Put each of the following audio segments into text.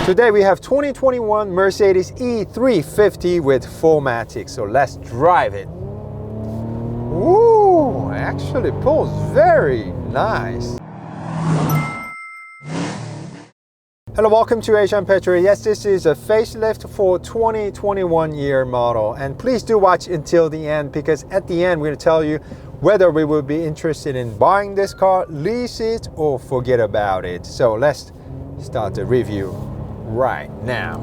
Today we have 2021 Mercedes E350 with 4Matic, so let's drive it. Ooh, actually pulls very nice. Hello, welcome to Asian Petrolhead. Yes, this is a facelift for 2021 year model, and please do watch until the end, because at the end we're going to tell you whether we will be interested in buying this car, lease it, or forget about it. So let's start the review right now.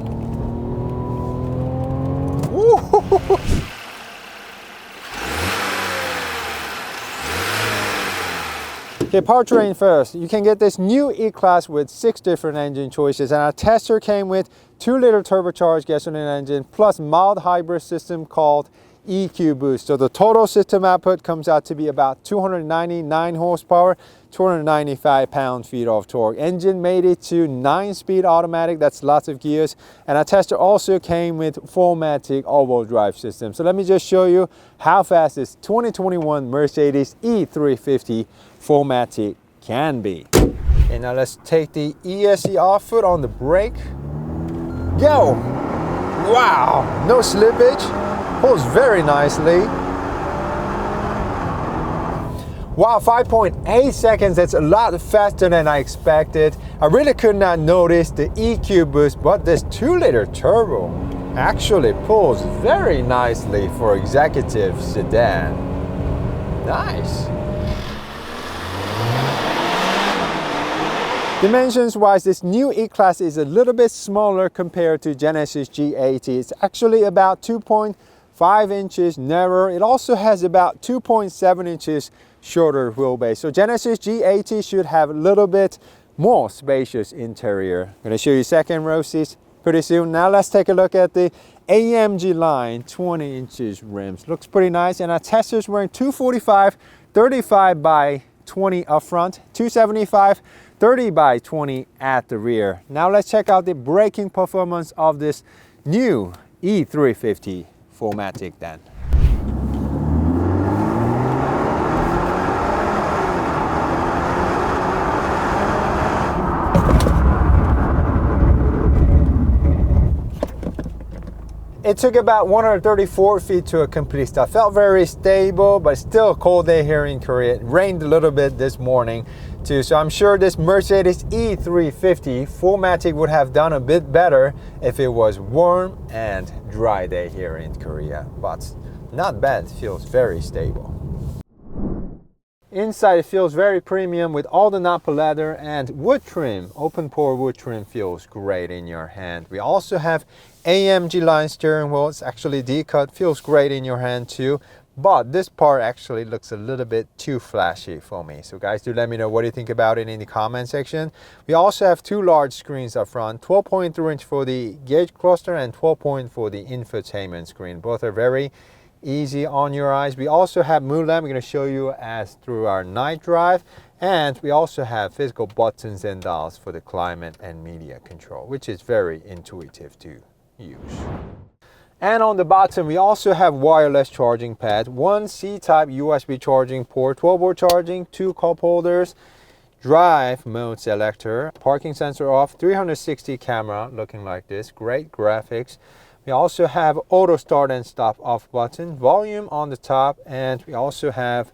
Okay, powertrain first. You can get this new E-Class with 6 different engine choices, and our tester came with 2-liter turbocharged gasoline engine plus mild hybrid system called EQ Boost. So the total system output comes out to be about 299 horsepower, 295 pound-feet of torque. Engine made it to 9-speed automatic, that's lots of gears. And our tester also came with 4Matic all-wheel drive system. So let me just show you how fast this 2021 Mercedes E350 4Matic can be. And now let's take the ESC off, foot on the brake. Go! Wow, no slippage. Pulls very nicely. Wow, 5.8 seconds, that's a lot faster than I expected. I really could not notice the EQ boost, but this 2-liter turbo actually pulls very nicely for executive sedan. Nice. Dimensions wise, this new E-Class is a little bit smaller compared to Genesis G80. It's actually about 2.5 inches narrower. It also has about 2.7 inches shorter wheelbase. So Genesis G80 should have a little bit more spacious interior. I'm going to show you second row seats pretty soon. Now let's take a look at the AMG line 20 inches rims. Looks pretty nice, and our tester's wearing 245 35 by 20 up front, 275 30 by 20 at the rear. Now let's check out the braking performance of this new E350 4Matic then. It took about 134 feet to a complete stop. Felt very stable, but still a cold day here in Korea. It rained a little bit this morning too, so I'm sure this Mercedes E350 4Matic would have done a bit better if it was warm and dry day here in Korea, but not bad. It feels very stable. Inside it feels very premium with all the Napa leather and wood trim. Open pore wood trim feels great in your hand. We also have AMG line steering wheel. It's actually D-cut, feels great in your hand too. But this part actually looks a little bit too flashy for me. So guys, do let me know what you think about it in the comment section. We also have 2 large screens up front, 12.3 inch for the gauge cluster and 12 for the infotainment screen. Both are very easy on your eyes. We also have mood lamp. We're going to show you as through our night drive. And we also have physical buttons and dials for the climate and media control, which is very intuitive to use. And on the bottom, we also have wireless charging pad, 1 C-type USB charging port, 12-volt charging, 2 cup holders, drive mode selector, parking sensor off, 360 camera looking like this, great graphics. We also have auto start and stop off button, volume on the top, and we also have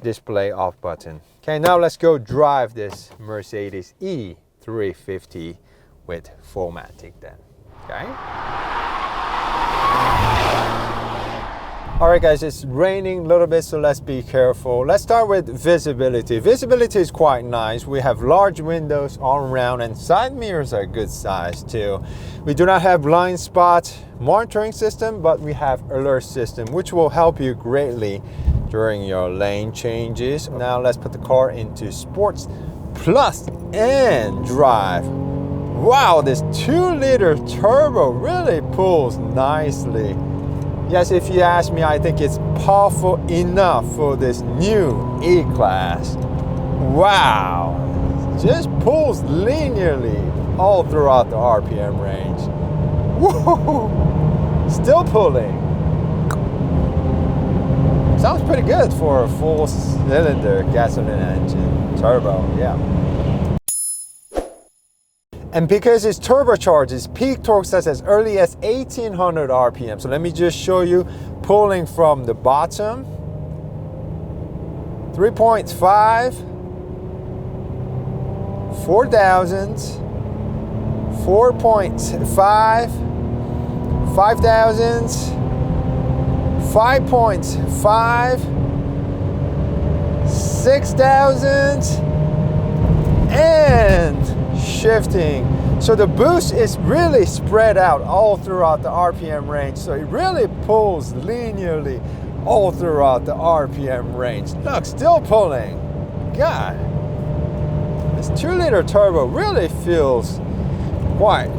display off button. Okay, now let's go drive this Mercedes E350 with 4Matic then. Okay. All right guys, it's raining a little bit, so let's be careful. Let's start with visibility. Visibility is quite nice. We have large windows all around, and side mirrors are good size too. We do not have blind spot monitoring system, but we have alert system, which will help you greatly during your lane changes. Now let's put the car into sports plus and drive. Wow, this 2-liter turbo really pulls nicely. Yes, if you ask me, I think it's powerful enough for this new E-Class. Wow, just pulls linearly all throughout the RPM range. Woo! Still pulling. Sounds pretty good for a 4-cylinder gasoline engine. Turbo, yeah. And because it's turbocharged, its peak torque starts as early as 1800 RPM. So let me just show you pulling from the bottom. 3.5, 4,000, 4.5, 5,000, 5.5, 6,000, and shifting. So the boost is really spread out all throughout the RPM range. So it really pulls linearly all throughout the RPM range. Look, still pulling. God, this 2-liter turbo really feels quite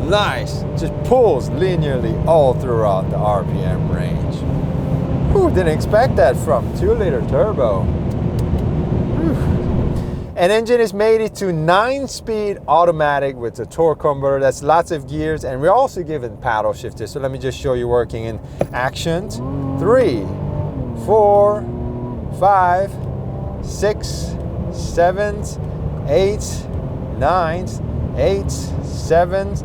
nice. Just pulls linearly all throughout the RPM range. Whew, didn't expect that from 2-liter turbo. Whew. An engine is mated to 9-speed automatic with a torque converter. That's lots of gears, and we're also given paddle shifters. So let me just show you working in action. 3, 4, 5, 6, 7, 8, 9, 8, 7,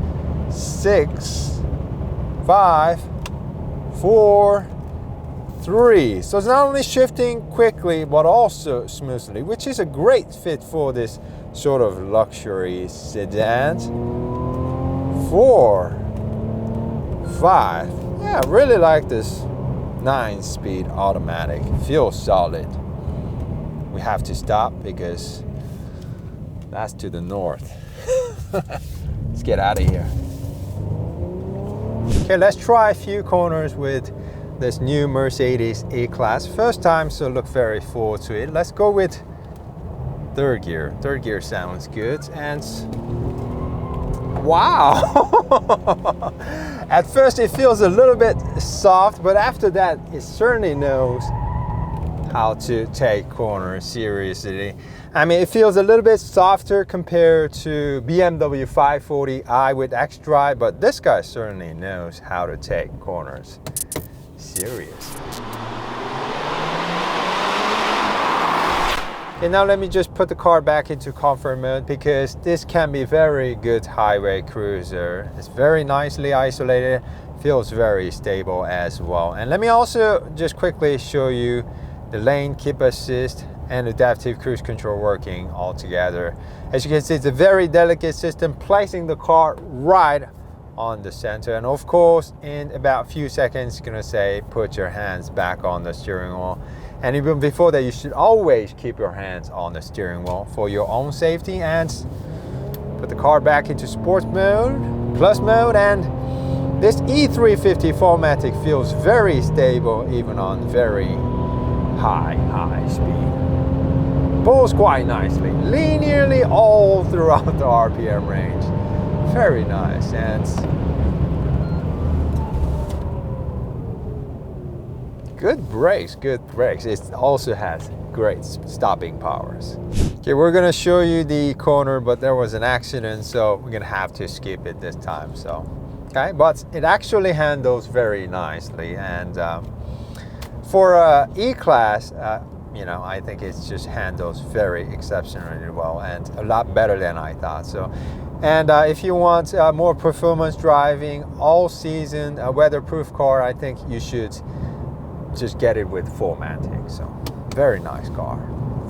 6, 5, 4, 3. So it's not only shifting quickly but also smoothly, which is a great fit for this sort of luxury sedan. 4, 5. Yeah, I really like this 9-speed automatic. Feels solid. We have to stop because that's to the north. Let's get out of here. Okay, let's try a few corners with this new Mercedes E-Class. First time, so look very forward to it. Let's go with third gear. Third gear sounds good. And wow! At first it feels a little bit soft, but after that it certainly knows how to take corners seriously. I mean, it feels a little bit softer compared to BMW 540i with xDrive, but this guy certainly knows how to take corners serious. Okay, now let me just put the car back into comfort mode because this can be very good highway cruiser. It's very nicely isolated, feels very stable as well. And let me also just quickly show you the lane keep assist and adaptive cruise control working all together. As you can see, it's a very delicate system, placing the car right on the center. And of course, in about a few seconds, it's gonna say, put your hands back on the steering wheel. And even before that, you should always keep your hands on the steering wheel for your own safety. And put the car back into sports mode, plus mode, and this E350 4Matic feels very stable even on very high speed. Pulls quite nicely, linearly all throughout the RPM range. Very nice. And good brakes, good brakes. It also has great stopping powers. Okay, we're gonna show you the corner, but there was an accident, so we're gonna have to skip it this time. So, okay, but it actually handles very nicely. And for E-Class, you know, I think it just handles very exceptionally well and a lot better than I thought. So, and if you want more performance driving, all season, a weatherproof car, I think you should just get it with 4Matic. So, very nice car.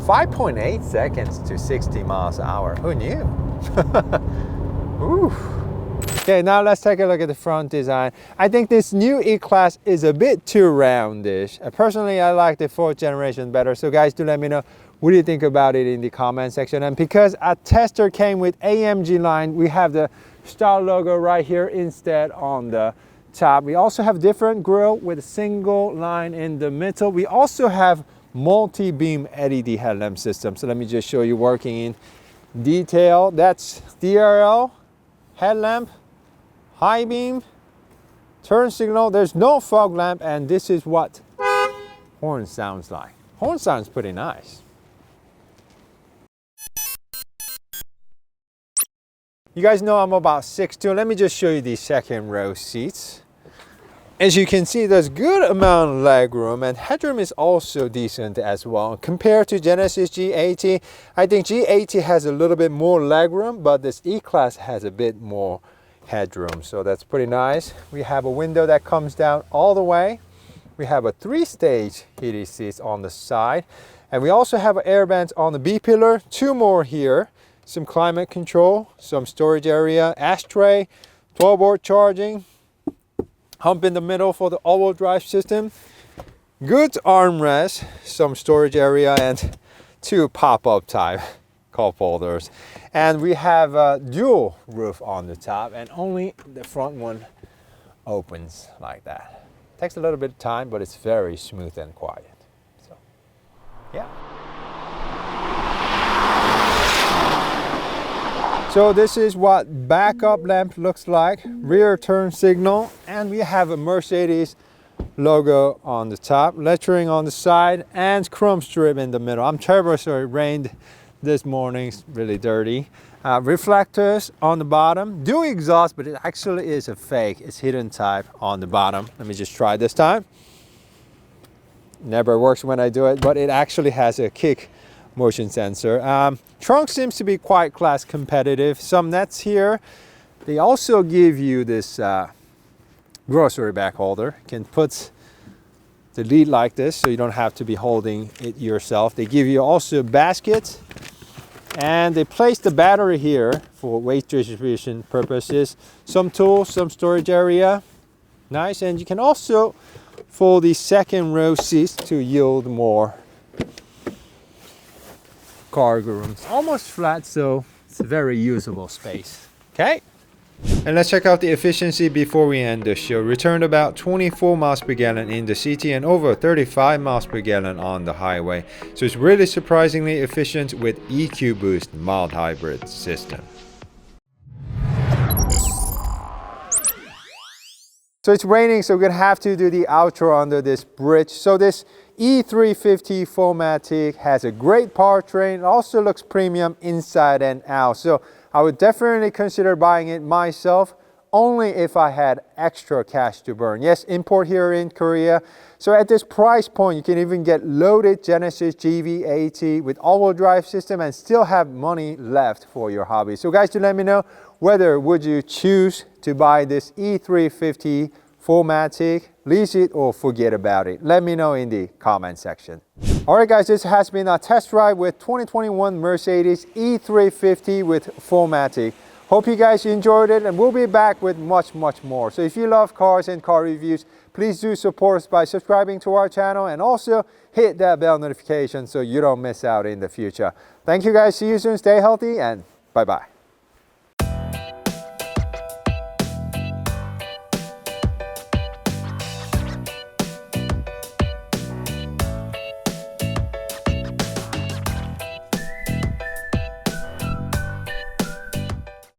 5.8 seconds to 60 miles an hour. Who knew? Ooh. Okay, now let's take a look at the front design. I think this new E-Class is a bit too roundish. Personally, I like the 4th generation better. So guys, do let me know what do you think about it in the comment section. And because our tester came with AMG line, we have the star logo right here instead on the top. We also have different grille with a single line in the middle. We also have multi-beam LED headlamp system. So let me just show you working in detail. That's DRL, headlamp, high beam, turn signal. There's no fog lamp, and this is what horn sounds like. Horn sounds pretty nice. You guys know I'm about 6'2". Let me just show you the second row seats. As you can see, there's good amount of leg room, and headroom is also decent as well. Compared to Genesis G80, I think G80 has a little bit more leg room, but this E-Class has a bit more headroom, so that's pretty nice. We have a window that comes down all the way. We have a 3-stage heated seats on the side, and we also have air vents on the B pillar, 2 more here, some climate control, some storage area, ashtray, 12-volt charging, hump in the middle for the all-wheel drive system, good armrest, some storage area, and 2 pop-up type cup holders. And we have a dual roof on the top, and only the front one opens like that. Takes a little bit of time, but it's very smooth and quiet. So, yeah. So this is what backup lamp looks like, rear turn signal, and we have a Mercedes logo on the top, lettering on the side, and chrome strip in the middle. I'm terrible, so it rained this morning, it's really dirty. Reflectors on the bottom, dual exhaust, but it actually is a fake. It's hidden type on the bottom. Let me just try this time. Never works when I do it, but it actually has a kick motion sensor. Trunk seems to be quite class competitive. Some nets here. They also give you this grocery bag holder. You can put the lid like this, so you don't have to be holding it yourself. They give you also baskets, and they place the battery here for weight distribution purposes. Some tools, some storage area. Nice. And you can also fold the second row seats to yield more cargo room. It's almost flat, so it's a very usable space. Okay. And let's check out the efficiency before we end the show. Returned about 24 miles per gallon in the city and over 35 miles per gallon on the highway. So it's really surprisingly efficient with EQ Boost mild hybrid system. So it's raining, so we're gonna have to do the outro under this bridge. So this E350 4Matic has a great powertrain. It also looks premium inside and out. So I would definitely consider buying it myself, only if I had extra cash to burn. Yes, import here in Korea. So at this price point, you can even get loaded Genesis GV80 with all-wheel drive system and still have money left for your hobby. So guys, do let me know whether would you choose to buy this E350 4Matic, lease it or forget about it. Let me know in the comment section. Alright guys, this has been a test drive with 2021 Mercedes E350 with 4Matic. Hope you guys enjoyed it, and we'll be back with much more. So if you love cars and car reviews, please do support us by subscribing to our channel, and also hit that bell notification so you don't miss out in the future. Thank you guys, see you soon, stay healthy, and bye bye.